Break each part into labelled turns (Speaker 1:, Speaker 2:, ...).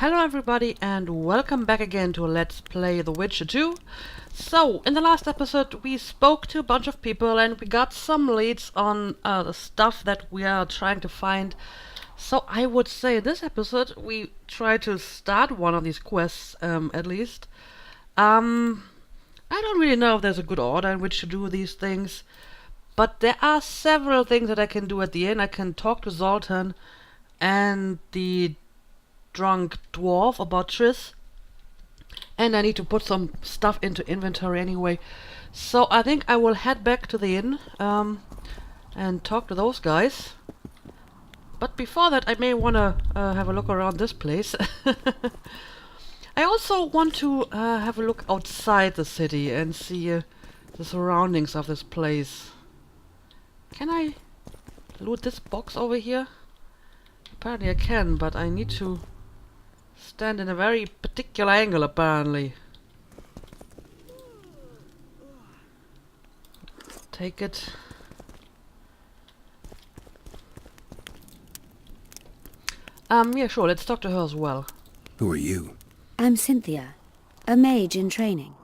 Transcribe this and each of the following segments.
Speaker 1: Hello everybody and welcome back again to Let's Play The Witcher 2. So, in the last episode we spoke to a bunch of people and we got some leads on the stuff that we are trying to find. So I would say in this episode we try to start one of these quests, at least. I don't really know if there's a good order in which to do these things, but there are several things that I can do at the end. I can talk to Zoltan and the drunk dwarf about Triss, and I need to put some stuff into inventory anyway, so I think I will head back to the inn and talk to those guys. But before that I may want to have a look around this place. I also want to have a look outside the city and see the surroundings of this place. Can I loot this box over here? Apparently I can, but I need to stand in a very particular angle, apparently. Take it. Yeah, sure, let's talk to her as well.
Speaker 2: Who are you?
Speaker 3: I'm Cynthia, a mage in training.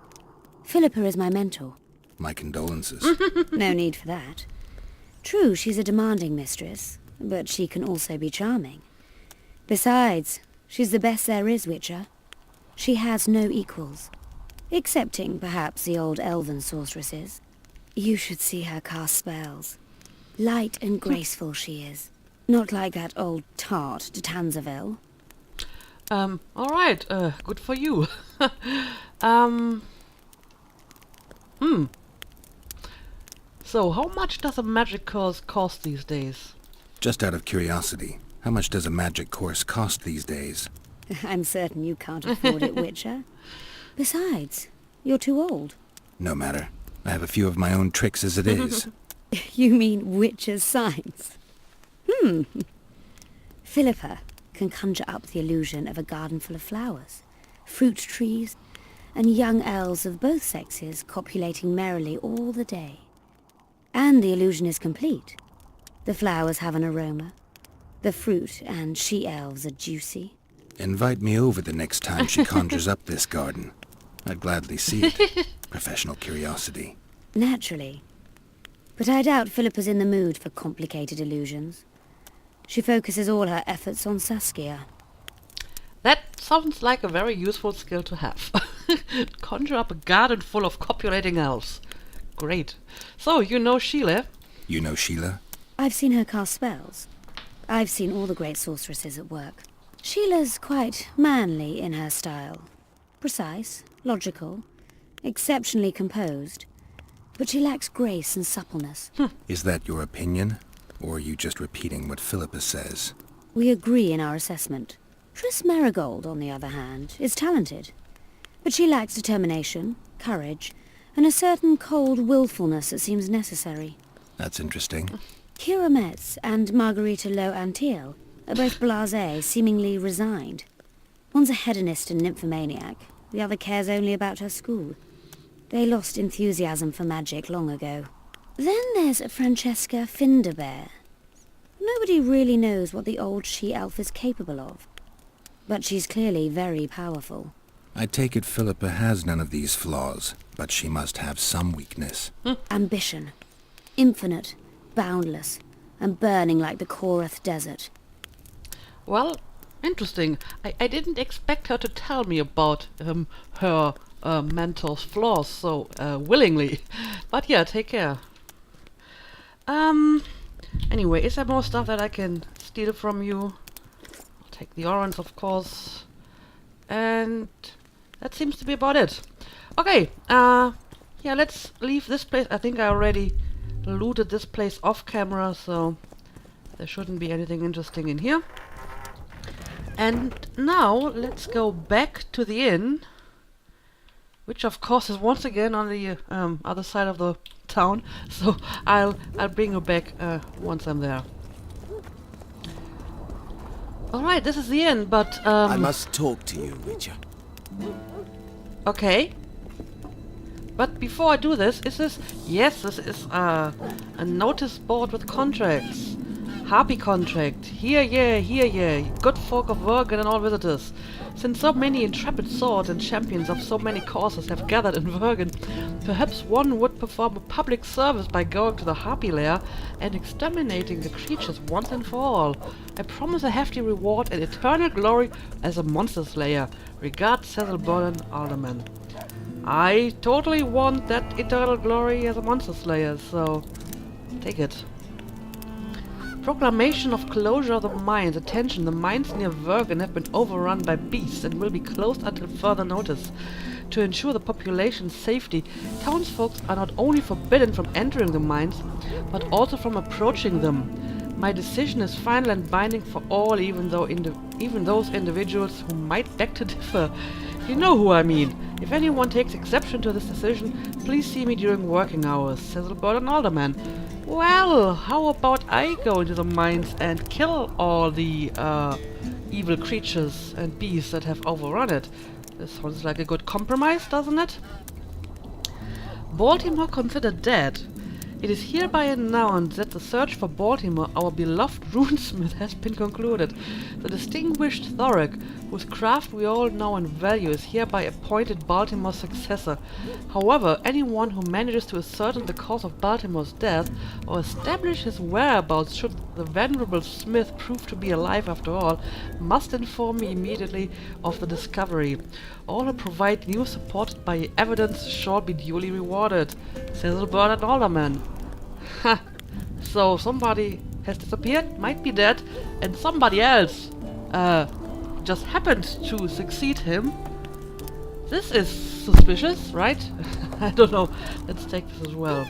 Speaker 3: Philippa is my mentor.
Speaker 2: My condolences.
Speaker 3: No need for that. True, she's a demanding mistress, but she can also be charming. Besides, she's the best there is, Witcher. She has no equals. Excepting, perhaps, the old elven sorceresses. You should see her cast spells. Light and graceful she is. Not like that old tart de Tanzaville.
Speaker 1: Alright, good for you. So, how much does a magic course cost these days?
Speaker 2: Just out of curiosity, how much does a magic course cost these days?
Speaker 3: I'm certain you can't afford it, Witcher. Besides, you're too old.
Speaker 2: No matter. I have a few of my own tricks as it is.
Speaker 3: You mean Witcher's signs? Philippa can conjure up the illusion of a garden full of flowers, fruit trees, and young elves of both sexes copulating merrily all the day. And the illusion is complete. The flowers have an aroma. The fruit and she-elves are juicy.
Speaker 2: Invite me over the next time she conjures up this garden. I'd gladly see it. Professional curiosity.
Speaker 3: Naturally. But I doubt Philippa's in the mood for complicated illusions. She focuses all her efforts on Saskia.
Speaker 1: That sounds like a very useful skill to have. Conjure up a garden full of copulating elves. Great. So, you know Sheila?
Speaker 2: You know Sheila?
Speaker 3: I've seen her cast spells. I've seen all the great sorceresses at work. Sheila's quite manly in her style. Precise, logical, exceptionally composed. But she lacks grace and suppleness.
Speaker 2: Is that your opinion? Or are you just repeating what Philippa says?
Speaker 3: We agree in our assessment. Triss Marigold, on the other hand, is talented. But she lacks determination, courage, and a certain cold willfulness that seems necessary.
Speaker 2: That's interesting.
Speaker 3: Kira Metz and Margarita Low-Antiel are both blasé, seemingly resigned. One's a hedonist and nymphomaniac, the other cares only about her school. They lost enthusiasm for magic long ago. Then there's Francesca Finderbear. Nobody really knows what the old she-elf is capable of. But she's clearly very powerful.
Speaker 2: I take it Philippa has none of these flaws, but she must have some weakness.
Speaker 3: Ambition. Infinite, boundless, and burning like the Korath desert.
Speaker 1: Well, interesting. I didn't expect her to tell me about her mentor's flaws so willingly. But yeah, take care. Anyway, is there more stuff that I can steal from you? I'll take the orange, of course. And that seems to be about it. Okay, yeah, let's leave this place. I think I already looted this place off camera, so there shouldn't be anything interesting in here. And now let's go back to the inn, which of course is once again on the other side of the town. So I'll bring you back once I'm there. All right, this is the inn, but
Speaker 4: I must talk to you, Witcher.
Speaker 1: Okay. But before I do this, is this... Yes, this is a notice board with contracts. Harpy contract. Here, yeah. Good folk of Vergen and all visitors. Since so many intrepid swords and champions of so many causes have gathered in Vergen, perhaps one would perform a public service by going to the Harpy lair and exterminating the creatures once and for all. I promise a hefty reward and eternal glory as a monster slayer. Regards, Cecil Borden, Alderman. I totally want that eternal glory as a monster slayer, so take it. Proclamation of closure of the mines. Attention, the mines near Vergen have been overrun by beasts and will be closed until further notice. To ensure the population's safety, townsfolk are not only forbidden from entering the mines, but also from approaching them. My decision is final and binding for all, even those individuals who might beg to differ. You know who I mean. If anyone takes exception to this decision, please see me during working hours. Cecil Borden, Alderman. Well, how about I go into the mines and kill all the evil creatures and beasts that have overrun it? This sounds like a good compromise, doesn't it? Baltimore considered dead. It is hereby announced that the search for Baltimore, our beloved runesmith, has been concluded. The distinguished Thoric, whose craft we all know and value, is hereby appointed Baltimore's successor. However, anyone who manages to ascertain the cause of Baltimore's death or establish his whereabouts should the venerable smith prove to be alive after all, must inform me immediately of the discovery. All who provide news supported by evidence shall be duly rewarded. Cecil Borden, Alderman. Ha! So somebody has disappeared, might be dead, and somebody else just happened to succeed him. This is suspicious, right? I don't know. Let's take this as well.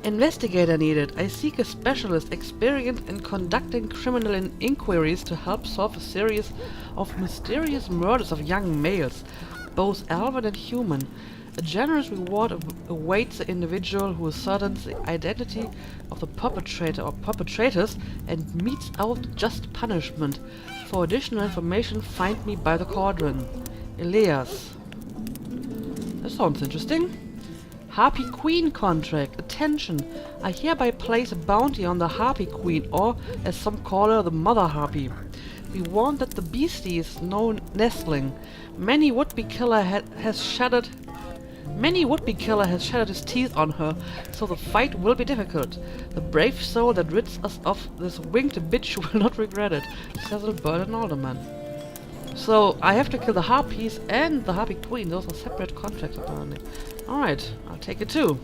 Speaker 1: Investigator needed. I seek a specialist experienced in conducting criminal inquiries to help solve a series of mysterious murders of young males, both elven and human. A generous reward awaits the individual who ascertains the identity of the perpetrator or perpetrators and metes out just punishment. For additional information, find me by the cauldron. Elias. That sounds interesting. Harpy Queen contract. Attention! I hereby place a bounty on the Harpy Queen, or, as some call her, the Mother Harpy. We warn that the beastie is no nestling. Many would-be killer has shattered his teeth on her, so the fight will be difficult. The brave soul that rids us of this winged bitch will not regret it. Cecil Borden, Alderman. So, I have to kill the Harpies and the Harpy Queen. Those are separate contracts, apparently. Alright, I'll take it too.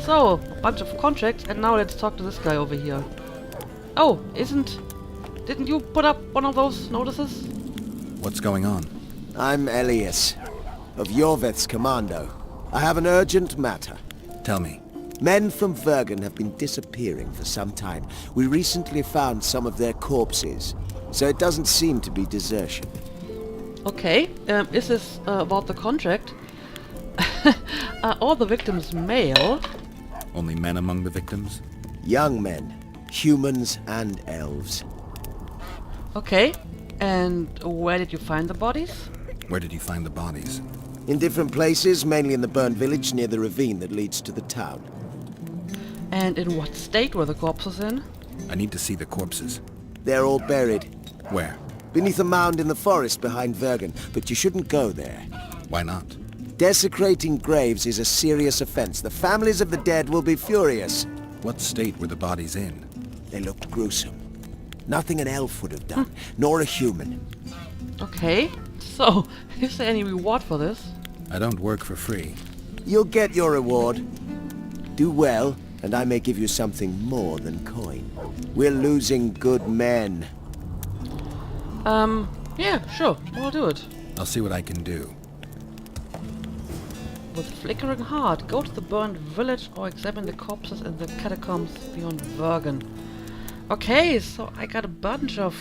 Speaker 1: So, a bunch of contracts, and now let's talk to this guy over here. Oh, didn't you put up one of those notices?
Speaker 2: What's going on?
Speaker 4: I'm Elias, of Iorveth's commando. I have an urgent matter.
Speaker 2: Tell me.
Speaker 4: Men from Vergen have been disappearing for some time. We recently found some of their corpses, so it doesn't seem to be desertion.
Speaker 1: Okay, is this about the contract? Are all the victims male?
Speaker 2: Only men among the victims?
Speaker 4: Young men, humans and elves.
Speaker 1: Okay, and where did you find the bodies?
Speaker 2: Where did you find the bodies?
Speaker 4: In different places, mainly in the burned village near the ravine that leads to the town.
Speaker 1: And in what state were the corpses in?
Speaker 2: I need to see the corpses.
Speaker 4: They're all buried.
Speaker 2: Where?
Speaker 4: Beneath a mound in the forest behind Vergen, but you shouldn't go there.
Speaker 2: Why not?
Speaker 4: Desecrating graves is a serious offense. The families of the dead will be furious.
Speaker 2: What state were the bodies in?
Speaker 4: They looked gruesome. Nothing an elf would have done, nor a human.
Speaker 1: Okay, so is there any reward for this?
Speaker 2: I don't work for free.
Speaker 4: You'll get your reward. Do well, and I may give you something more than coin. We're losing good men.
Speaker 1: Yeah, sure, I'll do it.
Speaker 2: I'll see what I can do.
Speaker 1: With flickering heart, go to the burned village or examine the corpses in the catacombs beyond Vergen. Okay, so I got a bunch of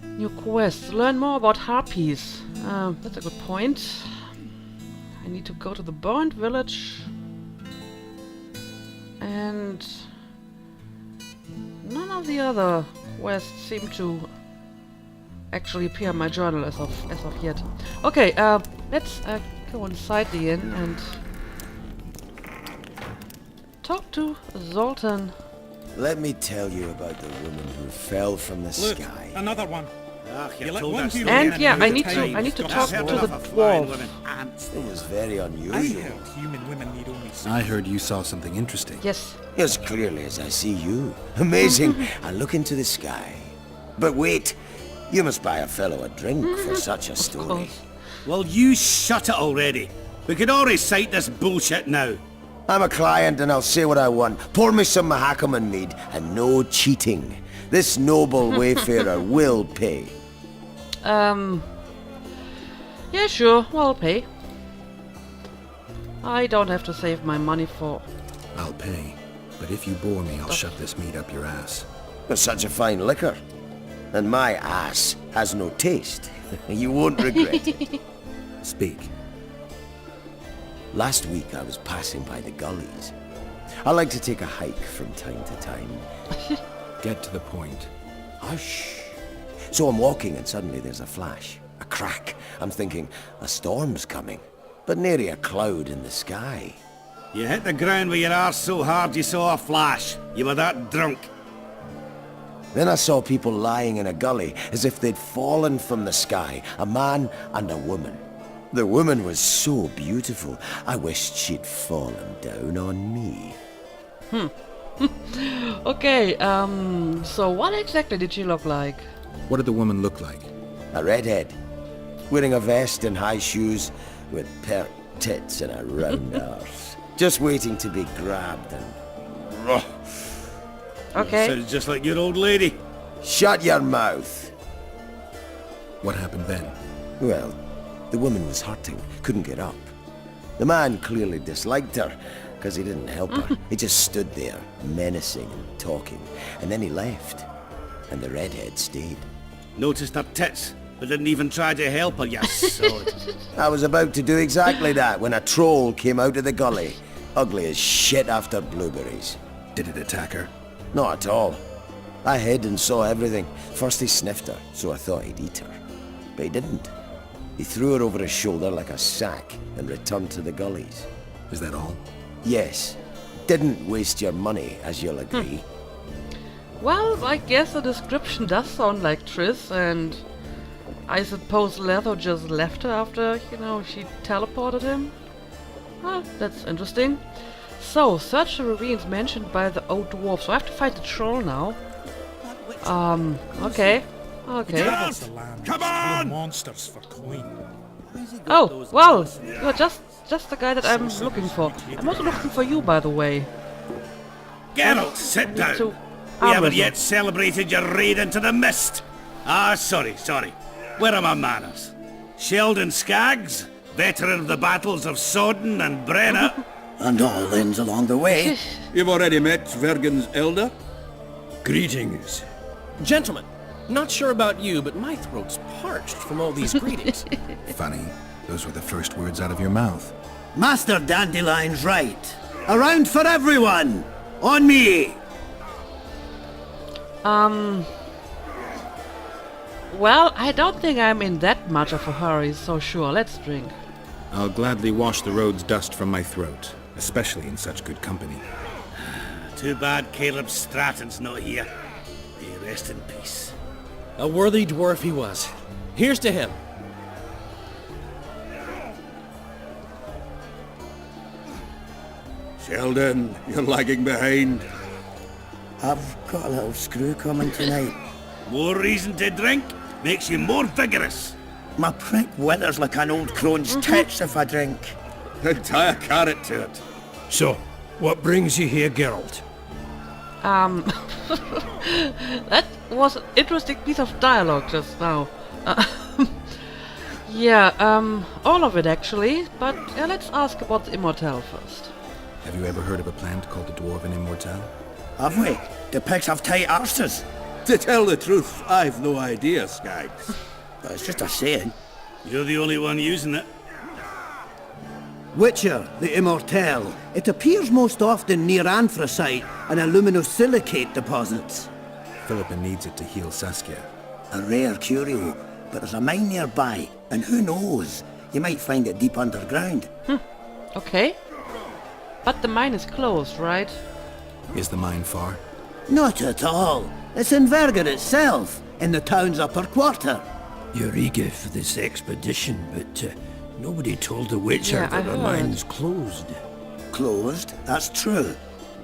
Speaker 1: new quests. Learn more about Harpies. That's a good point. I need to go to the burned village. And none of the other quests seem to actually appear in my journal as of yet. Okay, let's go inside the inn and talk to Zoltan
Speaker 4: Let me tell you about the woman who fell from the
Speaker 5: Look,
Speaker 4: sky.
Speaker 5: another one.
Speaker 4: You
Speaker 5: You let
Speaker 4: told
Speaker 5: one
Speaker 4: us
Speaker 5: human
Speaker 4: that.
Speaker 1: And
Speaker 5: man
Speaker 1: yeah,
Speaker 5: out
Speaker 1: I
Speaker 5: at
Speaker 1: need
Speaker 5: a
Speaker 1: to
Speaker 5: time.
Speaker 1: talk
Speaker 5: I've
Speaker 1: to
Speaker 5: heard
Speaker 1: the
Speaker 5: of a flying
Speaker 1: dwarf.
Speaker 5: woman. Ants.
Speaker 4: It was very
Speaker 5: I
Speaker 4: unusual.
Speaker 5: heard human women need only
Speaker 2: I heard you saw something interesting.
Speaker 1: Yes.
Speaker 4: As clearly as I see you. Amazing. I look into the sky. But wait, you must buy a fellow a drink for such a story.
Speaker 1: course.
Speaker 6: Well, you shut it already. We could all recite this bullshit now.
Speaker 4: I'm a client and I'll say what I want. Pour me some Mahakaman mead and no cheating. This noble wayfarer will pay.
Speaker 1: Yeah, sure. Well, I'll pay. I don't have to save my money for...
Speaker 2: I'll pay. But if you bore me, I'll shove this meat up your ass.
Speaker 4: It's such a fine liquor. And my ass has no taste. You won't regret it.
Speaker 2: Speak.
Speaker 4: Last week I was passing by the gullies. I like to take a hike from time to time.
Speaker 2: Get to the point.
Speaker 4: Hush. So I'm walking and suddenly there's a flash. A crack. I'm thinking, a storm's coming. But nary a cloud in the sky.
Speaker 6: You hit the ground with your arse so hard you saw a flash. You were that drunk.
Speaker 4: Then I saw people lying in a gully as if they'd fallen from the sky. A man and a woman. The woman was so beautiful, I wished she'd fallen down on me.
Speaker 1: Okay, so what exactly did she look like?
Speaker 2: What did the woman look like?
Speaker 4: A redhead, wearing a vest and high shoes, with pert tits and a round arse. Just waiting to be grabbed and...
Speaker 1: Okay.
Speaker 6: Sounds just like your old lady.
Speaker 4: Shut your mouth!
Speaker 2: What happened then?
Speaker 4: Well, the woman was hurting, couldn't get up. The man clearly disliked her, because he didn't help her. He just stood there, menacing and talking, and then he left. And the redhead stayed.
Speaker 6: Noticed her tits, but didn't even try to help her, you sod.
Speaker 4: I was about to do exactly that when a troll came out of the gully, ugly as shit after blueberries.
Speaker 2: Did it attack her?
Speaker 4: Not at all. I hid and saw everything. First he sniffed her, so I thought he'd eat her. But he didn't. He threw her over his shoulder like a sack and returned to the gullies.
Speaker 2: Is that all?
Speaker 4: Yes. Didn't waste your money, as you'll agree.
Speaker 1: Well, I guess the description does sound like Triss, and I suppose Leather just left her after, you know, she teleported him. Well, that's interesting. So, search the ravines mentioned by the old dwarf. So I have to fight the troll now. Okay. Okay.
Speaker 5: Travels the land. Come on! Monsters for coin.
Speaker 1: Oh, well, you're just the guy that I'm looking for. I'm also looking for you, by the way.
Speaker 6: Geralt, sit down.
Speaker 1: To
Speaker 6: We
Speaker 1: arm
Speaker 6: haven't
Speaker 1: wrestle.
Speaker 6: yet celebrated your raid into the mist. Ah, sorry. Where are my manners? Sheldon Skaggs, veteran of the battles of Sodden and Brenna.
Speaker 7: And all ends along the way.
Speaker 8: You've already met Vergen's elder? Greetings.
Speaker 9: Gentlemen, not sure about you, but my throat's parched from all these greetings.
Speaker 2: Funny. Those were the first words out of your mouth.
Speaker 7: Master Dandelion's right. Around for everyone! On me!
Speaker 1: Well, I don't think I'm in that much of a hurry, so sure, let's drink.
Speaker 2: I'll gladly wash the road's dust from my throat, especially in such good company.
Speaker 6: Too bad Caleb Stratton's not here. May he rest in peace.
Speaker 9: A worthy dwarf he was. Here's to him.
Speaker 8: Sheldon, you're lagging behind.
Speaker 7: I've got a little screw coming tonight.
Speaker 6: More reason to drink makes you more vigorous.
Speaker 7: My prick withers like an old crone's tits if I drink.
Speaker 8: Then tie a carrot to it. So, what brings you here, Geralt?
Speaker 1: That was an interesting piece of dialogue just now. Yeah, all of it actually, but let's ask about the Immortelle first.
Speaker 2: Have you ever heard of a plant called the Dwarven Immortelle?
Speaker 7: Have we? The pigs have tight arses.
Speaker 8: To tell the truth, I've no idea, Skaggs.
Speaker 7: But it's just a saying.
Speaker 6: You're the only one using it.
Speaker 7: Witcher, the Immortelle. It appears most often near anthracite and aluminosilicate deposits.
Speaker 2: Philippa needs it to heal Saskia.
Speaker 7: A rare curio, but there's a mine nearby, and who knows? You might find it deep underground.
Speaker 1: Okay. But the mine is closed, right?
Speaker 2: Is the mine far?
Speaker 7: Not at all. It's in Verger itself, in the town's upper quarter.
Speaker 8: You're eager for this expedition, but nobody told the Witcher
Speaker 1: Yeah, I
Speaker 8: that her
Speaker 1: heard.
Speaker 8: mine's closed.
Speaker 7: Closed, that's true.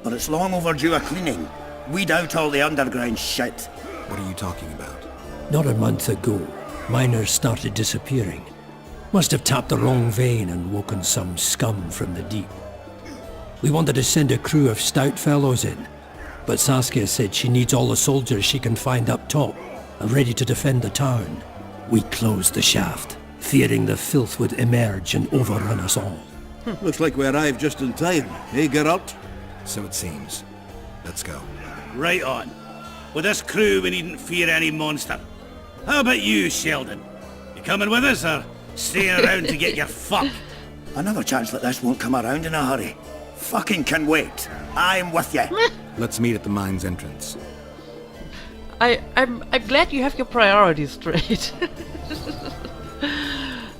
Speaker 7: But it's long overdue a cleaning. Weed out all the underground shit.
Speaker 2: What are you talking about?
Speaker 8: Not a month ago, miners started disappearing. Must have tapped the wrong vein and woken some scum from the deep. We wanted to send a crew of stout fellows in, but Saskia said she needs all the soldiers she can find up top and ready to defend the town. We closed the shaft, fearing the filth would emerge and overrun us all.
Speaker 10: Looks like we arrived just in time, eh, Geralt?
Speaker 2: So it seems. Let's go.
Speaker 6: Right on. With this crew, we needn't fear any monster. How about you, Sheldon? You coming with us, or staying around to get your fuck?
Speaker 7: Another chance that this won't come around in a hurry. Fucking can wait. I'm with you.
Speaker 2: Let's meet at the mine's entrance.
Speaker 1: I'm glad you have your priorities straight.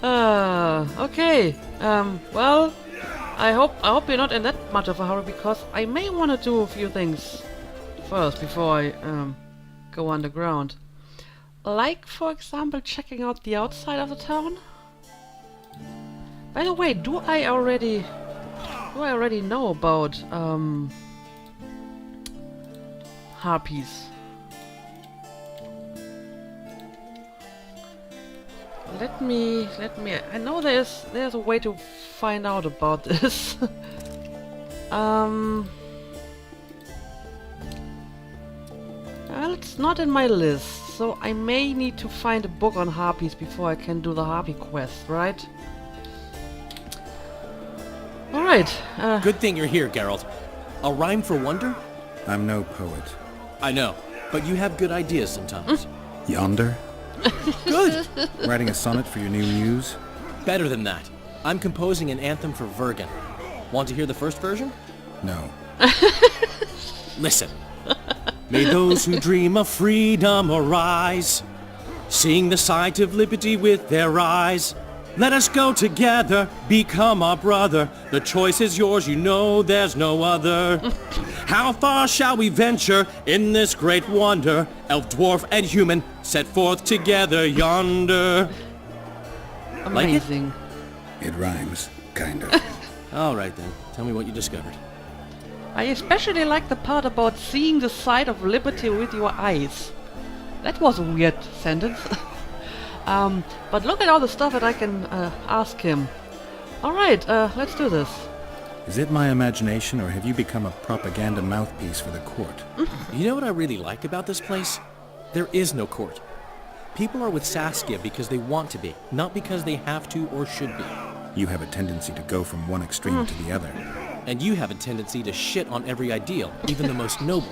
Speaker 1: Okay. Well, I hope you're not in that much of a hurry, because I may want to do a few things first before I go underground. Like, for example, checking out the outside of the town. By the way, do I already know about harpies? Let me. I know there's a way to find out about this. Well, it's not in my list, so I may need to find a book on harpies before I can do the harpy quest, right? Alright.
Speaker 9: Good thing you're here, Geralt. A rhyme for wonder?
Speaker 2: I'm no poet.
Speaker 9: I know, but you have good ideas sometimes.
Speaker 2: Yonder?
Speaker 9: Good!
Speaker 2: Writing a sonnet for your new muse?
Speaker 9: Better than that. I'm composing an anthem for Vergen. Want to hear the first version?
Speaker 2: No.
Speaker 9: Listen. May those who dream of freedom arise, seeing the sight of liberty with their eyes. Let us go together, become our brother. The choice is yours, you know there's no other. How far shall we venture in this great wonder? Elf, dwarf, and human set forth together yonder.
Speaker 1: Amazing.
Speaker 2: It rhymes, kind of.
Speaker 9: All right then, tell me what you discovered.
Speaker 1: I especially like the part about seeing the sight of liberty with your eyes. That was a weird sentence. But look at all the stuff that I can ask him. Alright, let's do this.
Speaker 2: Is it my imagination, or have you become a propaganda mouthpiece for the court?
Speaker 9: You know what I really like about this place? There is no court. People are with Saskia because they want to be, not because they have to or should be.
Speaker 2: You have a tendency to go from one extreme to the other.
Speaker 9: And you have a tendency to shit on every ideal, even the most noble.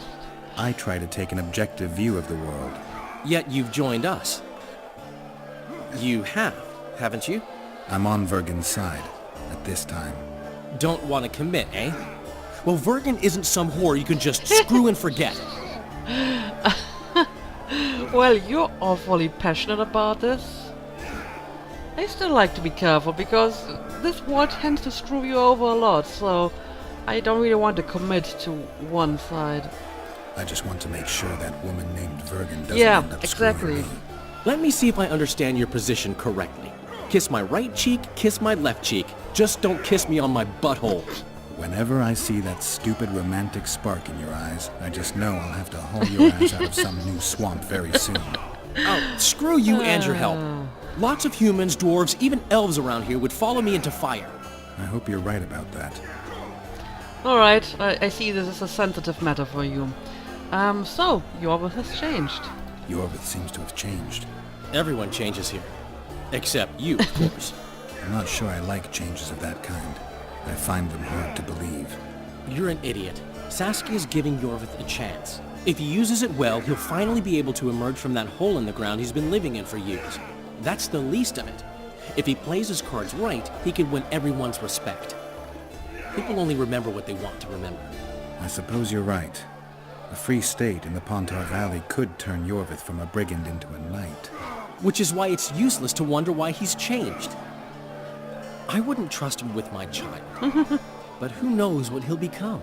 Speaker 2: I try to take an objective view of the world.
Speaker 9: Yet you've joined us. You have, haven't you?
Speaker 2: I'm on Vergen's side, at this time.
Speaker 9: Don't want to commit, eh? Well, Vergen isn't some whore you can just screw and forget.
Speaker 1: Well, you're awfully passionate about this. I still like to be careful, because this war tends to screw you over a lot, so I don't really want to commit to one side.
Speaker 2: I just want to make sure that woman named Vergen doesn't
Speaker 1: Yeah,
Speaker 2: end up
Speaker 1: exactly.
Speaker 2: screwing me.
Speaker 9: Let me see if I understand your position correctly. Kiss my right cheek, kiss my left cheek. Just don't kiss me on my butthole.
Speaker 2: Whenever I see that stupid romantic spark in your eyes, I just know I'll have to haul your ass out of some new swamp very soon.
Speaker 9: Oh, screw you and your help. Lots of humans, dwarves, even elves around here would follow me into fire.
Speaker 2: I hope you're right about that.
Speaker 1: Alright, I see this is a sensitive matter for you. So, Iorveth has changed.
Speaker 2: Iorveth seems to have changed.
Speaker 9: Everyone changes here. Except you, of course.
Speaker 2: I'm not sure I like changes of that kind. I find them hard to believe.
Speaker 9: You're an idiot. Saskia's giving Iorveth a chance. If he uses it well, he'll finally be able to emerge from that hole in the ground he's been living in for years. That's the least of it. If he plays his cards right, he can win everyone's respect. People only remember what they want to remember.
Speaker 2: I suppose you're right. A free state in the Pontar Valley could turn Iorveth from a brigand into a knight.
Speaker 9: Which is why it's useless to wonder why he's changed. I wouldn't trust him with my child. But who knows what he'll become?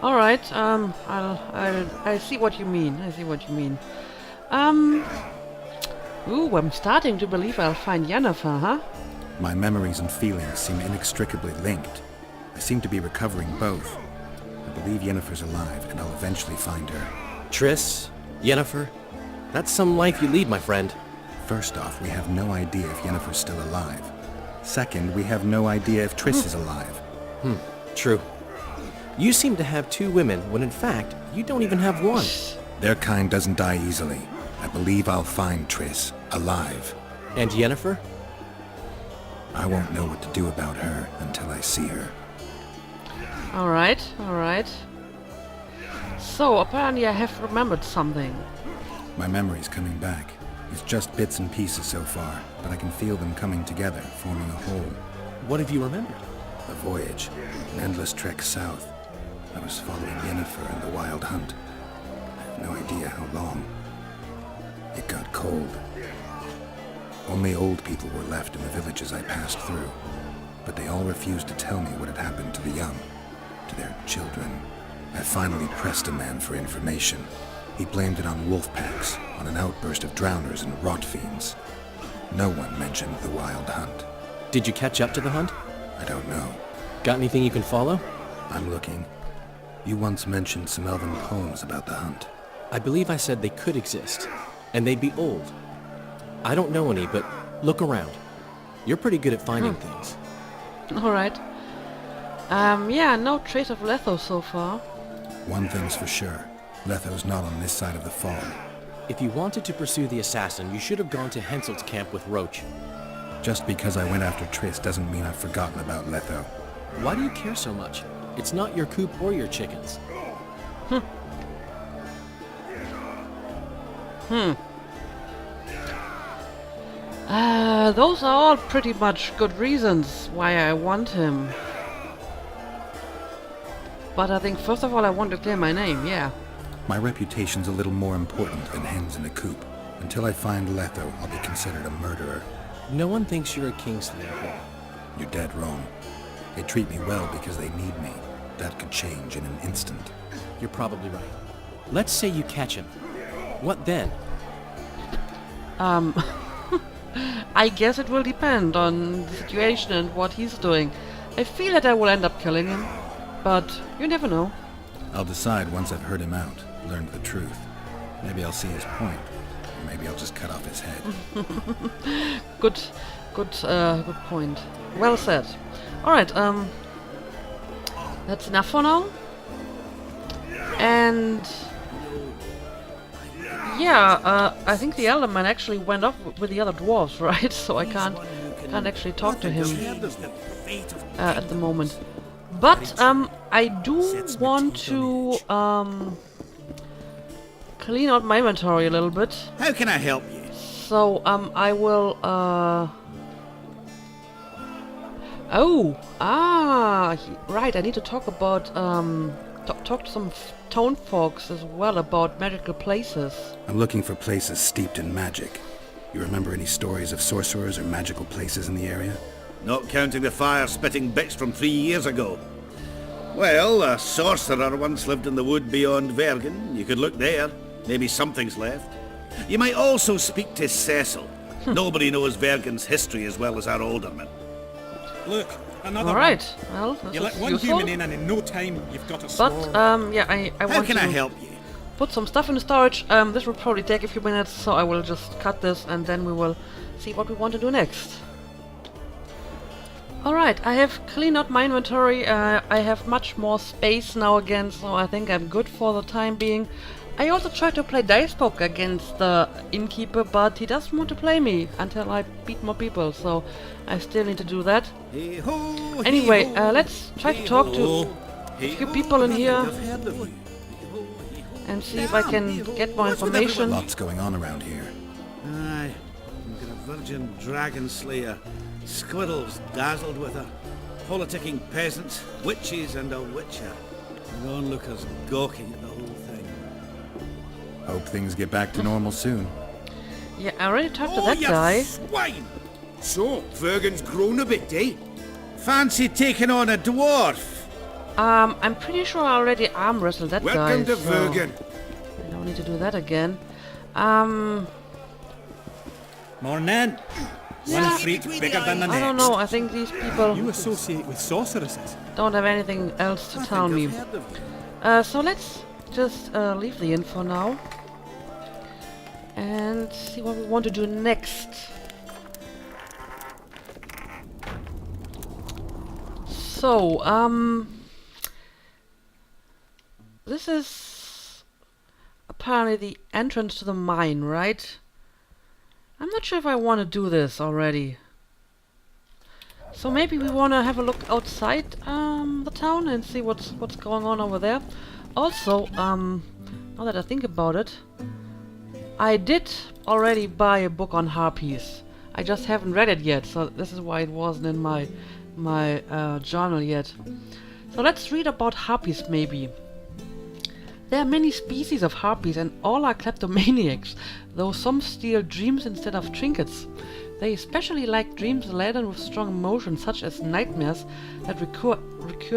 Speaker 1: All right. I see what you mean. I see what you mean. Ooh, I'm starting to believe I'll find Yennefer, huh?
Speaker 2: My memories and feelings seem inextricably linked. I seem to be recovering both. I believe Yennefer's alive, and I'll eventually find her.
Speaker 9: Triss, Yennefer, that's some life you lead, my friend.
Speaker 2: First off, we have no idea if Yennefer's still alive. Second, we have no idea if Triss is alive.
Speaker 9: True. You seem to have two women, when in fact, you don't even have one.
Speaker 2: Their kind doesn't die easily. I believe I'll find Triss, alive.
Speaker 9: And Yennefer?
Speaker 2: I won't know what to do about her until I see her.
Speaker 1: All right. All right. So apparently I have remembered something.
Speaker 2: My memory's coming back. It's just bits and pieces so far, but I can feel them coming together, forming a whole.
Speaker 9: What have you remembered?
Speaker 2: A voyage, an endless trek south. I was following Yennefer and the wild hunt. I have no idea how long. It got cold. Only old people were left in the villages I passed through, but they all refused to tell me what had happened to the young, to their children. I finally pressed a man for information. He blamed it on wolf packs, on an outburst of drowners and rot fiends. No one mentioned the wild hunt.
Speaker 9: Did you catch up to the hunt?
Speaker 2: I don't know.
Speaker 9: Got anything you can follow?
Speaker 2: I'm looking. You once mentioned some elven poems about the hunt.
Speaker 9: I believe I said they could exist, and they'd be old. I don't know any, but look around. You're pretty good at finding things.
Speaker 1: All right. Yeah, no trace of Letho so far.
Speaker 2: One thing's for sure. Letho's not on this side of the fog.
Speaker 9: If you wanted to pursue the assassin, you should have gone to Henselt's camp with Roach.
Speaker 2: Just because I went after Triss doesn't mean I've forgotten about Letho.
Speaker 9: Why do you care so much? It's not your coop or your chickens.
Speaker 1: Those are all pretty much good reasons why I want him. But I think first of all I want to clear my name, yeah.
Speaker 2: My reputation's a little more important than hens in a coop. Until I find Letho, I'll be considered a murderer.
Speaker 9: No one thinks you're a Kingslayer, Paul.
Speaker 2: You're dead wrong. They treat me well because they need me. That could change in an instant.
Speaker 9: You're probably right. Let's say you catch him. What then?
Speaker 1: I guess it will depend on the situation and what he's doing. I feel that I will end up killing him, but you never know.
Speaker 2: I'll decide once I've heard him out, learned the truth. Maybe I'll see his point, or maybe I'll just cut off his head.
Speaker 1: Good point. Well said. Alright, that's enough for now. And yeah, I think the elder man actually went off with the other dwarves, right? So I can't actually talk to him at the moment. But I do want to clean out my inventory a little bit.
Speaker 6: How can I help you?
Speaker 1: So I will right, I need to talk about talk to some town folks as well about magical places.
Speaker 2: I'm looking for places steeped in magic. You remember any stories of sorcerers or magical places in the area?
Speaker 6: Not counting the fire-spitting bits from 3 years ago. Well, a sorcerer once lived in the wood beyond Vergen. You could look there. Maybe something's left. You might also speak to Cecil. Nobody knows Vergen's history as well as our alderman.
Speaker 5: Look, another
Speaker 1: All right. Well, this
Speaker 5: You
Speaker 1: is
Speaker 5: let one
Speaker 1: useful.
Speaker 5: human in and in no time you've got a
Speaker 1: But
Speaker 5: swarm.
Speaker 1: yeah, I
Speaker 6: How
Speaker 1: want
Speaker 6: can
Speaker 1: to
Speaker 6: I help you?
Speaker 1: put some stuff in the storage. This will probably take a few minutes, so I will just cut this and then we will see what we want to do next. Alright, I have cleaned out my inventory. I have much more space now again, so I think I'm good for the time being. I also tried to play dice poker against the innkeeper, but he doesn't want to play me until I beat more people, so I still need to do that.
Speaker 6: Hey-ho,
Speaker 1: Anyway,
Speaker 6: hey-ho,
Speaker 1: let's try to talk to a few people in here and see if I can get more information.
Speaker 2: Lots going on around here.
Speaker 6: Aye, we've got a virgin dragon slayer, squirrels dazzled with her, politicking peasants, witches and a witcher, and onlookers gawking at the whole thing.
Speaker 2: Hope things get back to normal soon.
Speaker 1: Yeah, I already talked to that
Speaker 6: you
Speaker 1: guy.
Speaker 6: swine! So, Vergen's grown a bit, eh? Fancy taking on a dwarf?
Speaker 1: I'm pretty sure I already arm wrestled that guy.
Speaker 2: Welcome to
Speaker 1: so
Speaker 2: Vergen.
Speaker 1: I don't need to do that again.
Speaker 5: Morning. One freak bigger than the next.
Speaker 1: I don't know. I think these people
Speaker 5: You associate with sorceresses.
Speaker 1: don't have anything else to tell me. So let's just leave the inn for now and see what we want to do next. So, this is apparently the entrance to the mine, right? I'm not sure if I want to do this already. So maybe we want to have a look outside the town and see what's going on over there. Also, now that I think about it, I did already buy a book on harpies. I just haven't read it yet, so this is why it wasn't in my journal yet. So let's read about harpies maybe. There are many species of harpies and all are kleptomaniacs, though some steal dreams instead of trinkets. They especially like dreams laden with strong emotions, such as nightmares that recur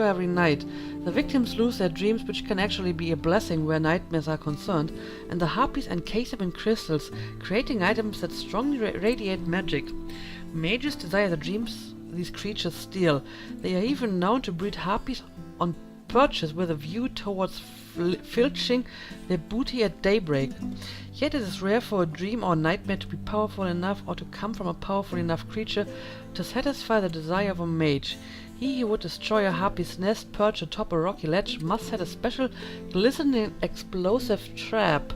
Speaker 1: every night. The victims lose their dreams, which can actually be a blessing where nightmares are concerned, and the harpies encase them in crystals, creating items that strongly radiate magic. Mages desire the dreams these creatures steal. They are even known to breed harpies on perches with a view towards filching their booty at daybreak. Yet it is rare for a dream or nightmare to be powerful enough or to come from a powerful enough creature to satisfy the desire of a mage. He who would destroy a harpy's nest perched atop a rocky ledge must set a special glistening explosive trap.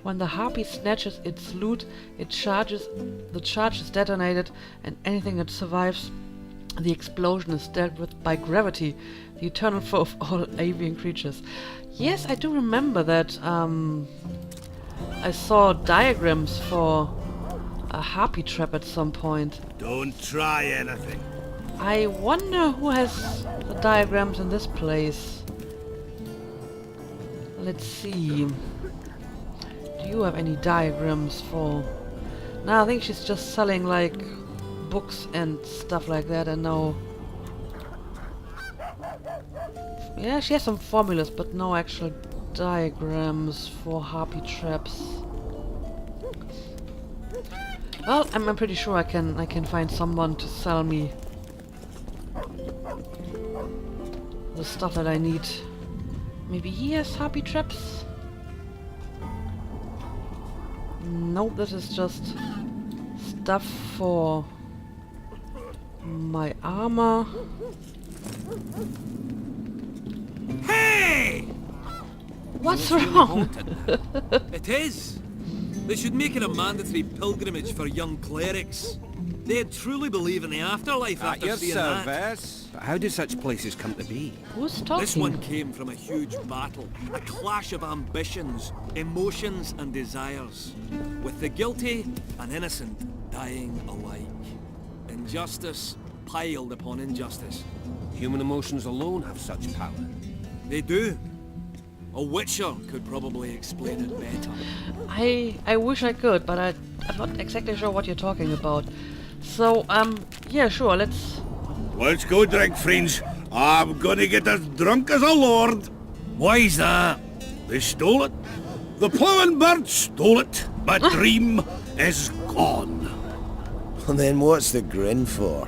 Speaker 1: When the harpy snatches its loot, the charge is detonated, and anything that survives the explosion is dealt with by gravity, the eternal foe of all avian creatures. Yes, I do remember that I saw diagrams for a harpy trap at some point.
Speaker 6: Don't try anything.
Speaker 1: I wonder who has the diagrams in this place. Let's see. Do you have any diagrams for... No, I think she's just selling like books and stuff like that, and no... Yeah, she has some formulas, but no actual diagrams for harpy traps. Well, I'm pretty sure I can find someone to sell me the stuff that I need. Maybe he has harpy traps? Nope, this is just stuff for my armor.
Speaker 11: Hey!
Speaker 1: What's wrong?
Speaker 11: It is. They should make it a mandatory pilgrimage for young clerics. They'd truly believe in the afterlife after
Speaker 10: Your
Speaker 11: seeing that.
Speaker 10: service. But how do such places come to be?
Speaker 1: Who's talking?
Speaker 11: This one came from a huge battle, a clash of ambitions, emotions and desires, with the guilty and innocent dying alike. Injustice piled upon injustice.
Speaker 10: Human emotions alone have such power.
Speaker 11: They do. A witcher could probably explain it better.
Speaker 1: I wish I could, but I'm not exactly sure what you're talking about. So, yeah, sure,
Speaker 6: Let's go drink, friends. I'm gonna get as drunk as a lord.
Speaker 11: Why's that?
Speaker 6: They stole it. The plowing bird stole it. My dream is gone.
Speaker 4: And then what's the grin for?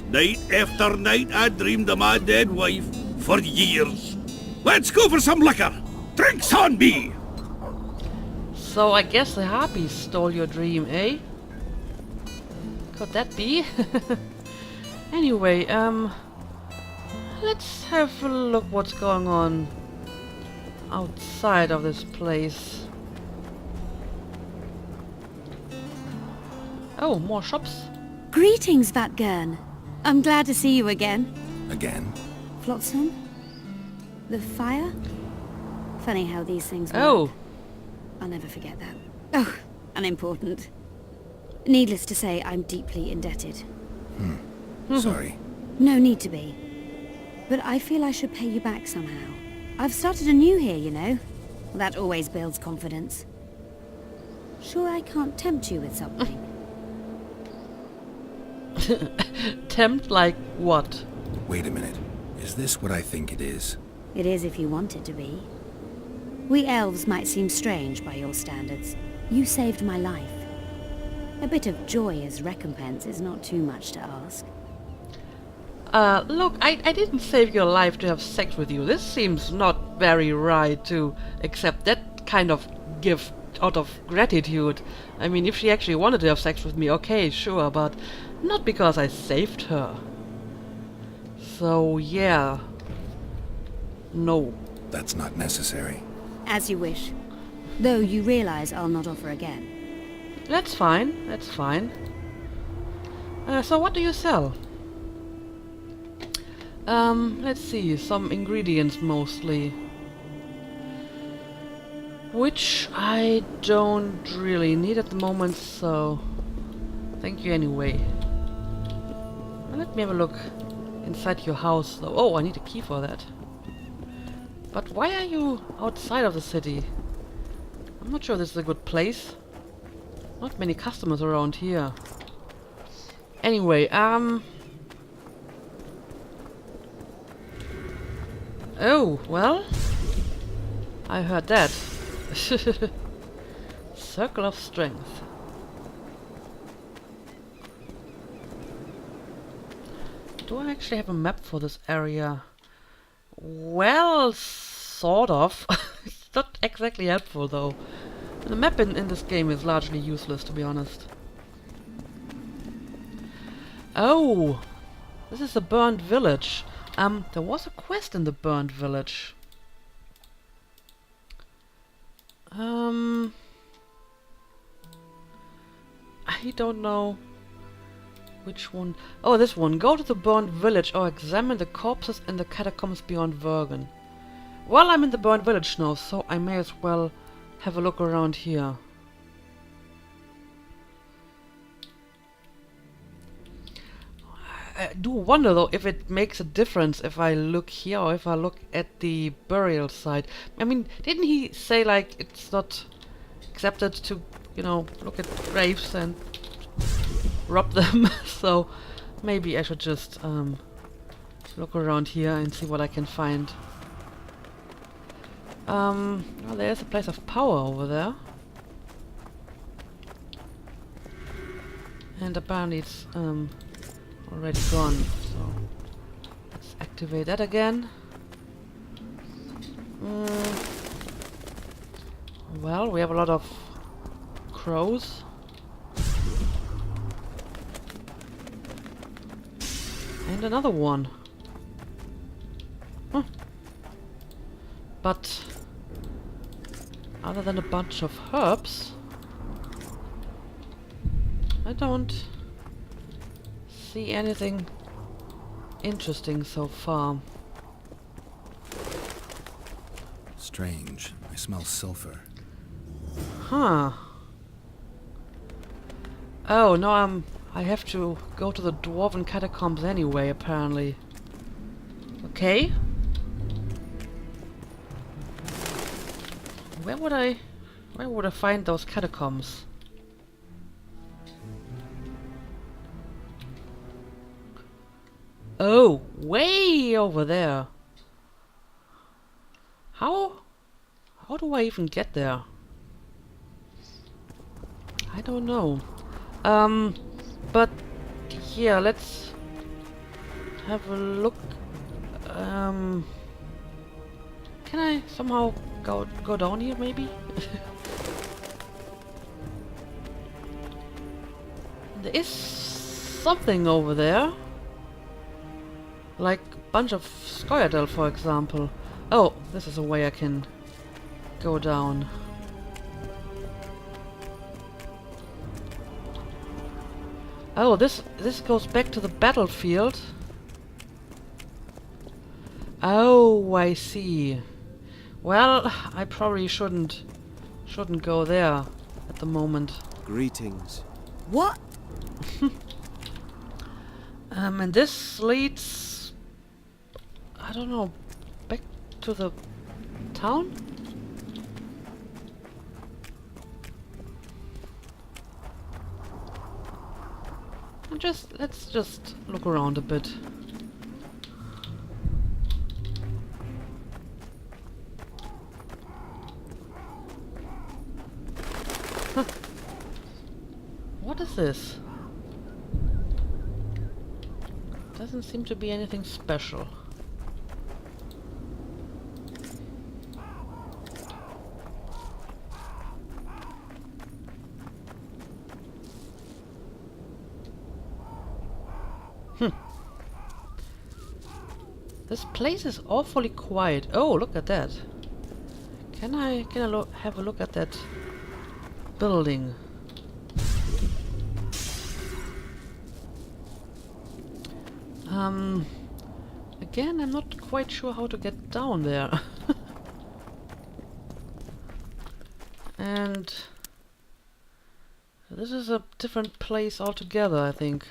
Speaker 6: Night after night I dreamed of my dead wife for years. Let's go for some liquor. Drinks on me.
Speaker 1: So I guess the harpies stole your dream, eh? Could that be? Anyway, let's have a look what's going on outside of this place. Oh, more shops.
Speaker 3: Greetings, Vatgern. I'm glad to see you again.
Speaker 2: Again?
Speaker 3: Flotsam? The fire? Funny how these things work.
Speaker 1: Oh,
Speaker 3: I'll never forget that. Oh, unimportant. Needless to say, I'm deeply indebted.
Speaker 2: Sorry.
Speaker 3: No need to be. But I feel I should pay you back somehow. I've started anew here, you know. That always builds confidence. Sure I can't tempt you with something?
Speaker 1: tempt like what?
Speaker 2: Wait a minute. Is this what I think it is?
Speaker 3: It is if you want it to be. We elves might seem strange by your standards. You saved my life. A bit of joy as recompense is not too much to ask.
Speaker 1: Look, I didn't save your life to have sex with you. This seems not very right to accept that kind of gift out of gratitude. I mean, if she actually wanted to have sex with me, okay, sure, but not because I saved her. So, yeah. No.
Speaker 2: That's not necessary.
Speaker 3: As you wish. Though you realize I'll not offer again.
Speaker 1: That's fine, that's fine. So what do you sell? Let's see, some ingredients mostly. Which I don't really need at the moment, so thank you anyway. Let me have a look inside your house though. Oh, I need a key for that. But why are you outside of the city? I'm not sure this is a good place. Not many customers around here. Anyway, oh, well, I heard that. Circle of Strength. Do I actually have a map for this area? Well, sort of. It's not exactly helpful though. The map in this game is largely useless, to be honest. Oh! This is a burned village. There was a quest in the burned village. I don't know which one. Oh, this one. Go to the burned village or examine the corpses in the catacombs beyond Vergen. Well, I'm in the burned village now, so I may as well have a look around here. I do wonder though if it makes a difference if I look here or if I look at the burial site. I mean, didn't he say like it's not accepted to, you know, look at graves and rob them? So maybe I should just look around here and see what I can find. Well, there's a place of power over there. And apparently it's already gone, so let's activate that again. Well, we have a lot of crows. And another one. Huh. But other than a bunch of herbs, I don't see anything interesting so far.
Speaker 2: Strange. I smell sulfur.
Speaker 1: Huh. Oh, no, I have to go to the Dwarven catacombs anyway, apparently. Okay. Where would I find those catacombs? Oh, way over there. How do I even get there? I don't know. But yeah, let's have a look. Can I somehow go down here maybe? There is something over there. Like a bunch of Scoia'tael, for example. Oh, this is a way I can go down. Oh, this goes back to the battlefield. Oh, I see. Well, I probably shouldn't go there at the moment.
Speaker 9: Greetings.
Speaker 3: What?
Speaker 1: And this leads, I don't know, back to the town? Let's just look around a bit. is this? Doesn't seem to be anything special. This place is awfully quiet. Oh, look at that. Can I have a look at that building? Again, I'm not quite sure how to get down there. And this is a different place altogether, I think.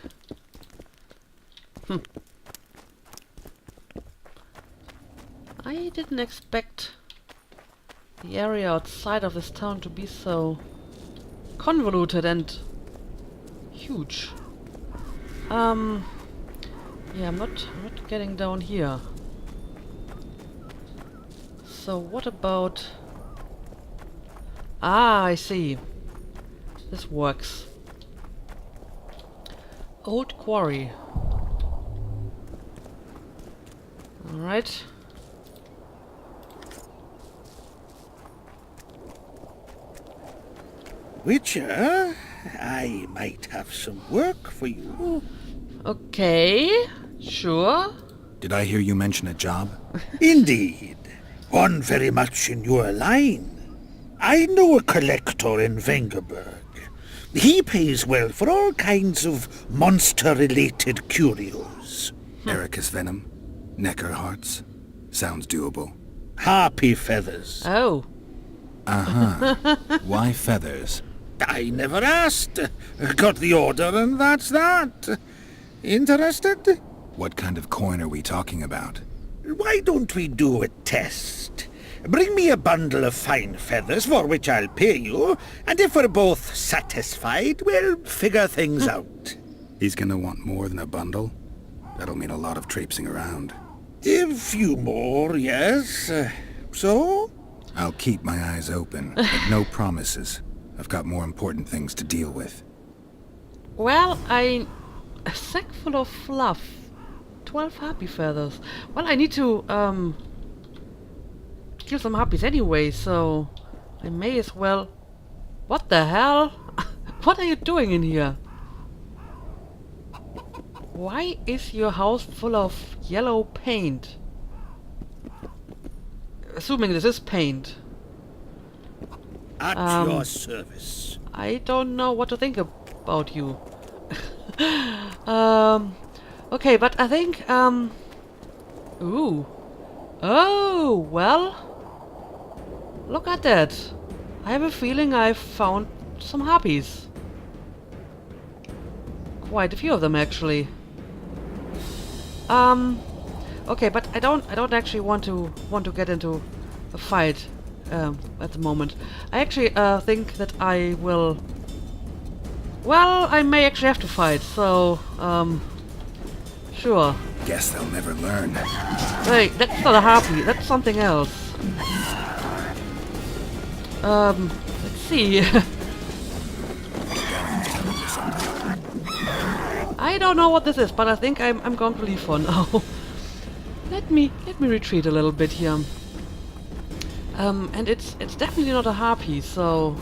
Speaker 1: I didn't expect the area outside of this town to be so convoluted and huge. Yeah, I'm not getting down here. So what about... Ah, I see. This works. Old quarry. Alright.
Speaker 12: Witcher, I might have some work for you.
Speaker 1: Okay, sure.
Speaker 2: Did I hear you mention a job?
Speaker 12: Indeed. One very much in your line. I know a collector in Vengerberg. He pays well for all kinds of monster-related curios.
Speaker 2: Ericus venom, necker hearts. Sounds doable.
Speaker 12: Harpy feathers.
Speaker 1: Oh.
Speaker 2: Uh-huh. Why feathers?
Speaker 12: I never asked. Got the order and that's that. Interested?
Speaker 2: What kind of coin are we talking about?
Speaker 12: Why don't we do a test? Bring me a bundle of fine feathers for which I'll pay you, and if we're both satisfied, we'll figure things out.
Speaker 2: He's gonna want more than a bundle? That'll mean a lot of traipsing around.
Speaker 12: A few more, yes. So?
Speaker 2: I'll keep my eyes open, but no promises. I've got more important things to deal with.
Speaker 1: Well, a sack full of fluff. 12 harpy feathers. Well, I need to kill some harpies anyway, so I may as well... What the hell? What are you doing in here? Why is your house full of yellow paint? Assuming this is paint.
Speaker 12: At your service.
Speaker 1: I don't know what to think about you. Okay, but I think, ooh. Oh, well. Look at that. I have a feeling I've found some harpies. Quite a few of them, actually. Okay, but I don't actually want to get into a fight at the moment. I actually think that I will... Well, I may actually have to fight, so sure.
Speaker 2: Guess they'll never learn.
Speaker 1: Wait, that's not a harpy, that's something else. Let's see. I don't know what this is, but I think I'm going to leave for now. Let me retreat a little bit here. And it's definitely not a harpy, so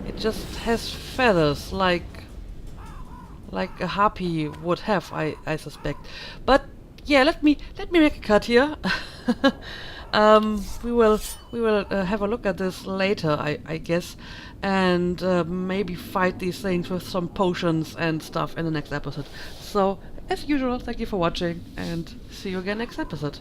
Speaker 1: it just has feathers like a harpy would have, I suspect. But yeah, let me make a cut here. We will have a look at this later, I guess, and maybe fight these things with some potions and stuff in the next episode. So, as usual, thank you for watching, and see you again next episode.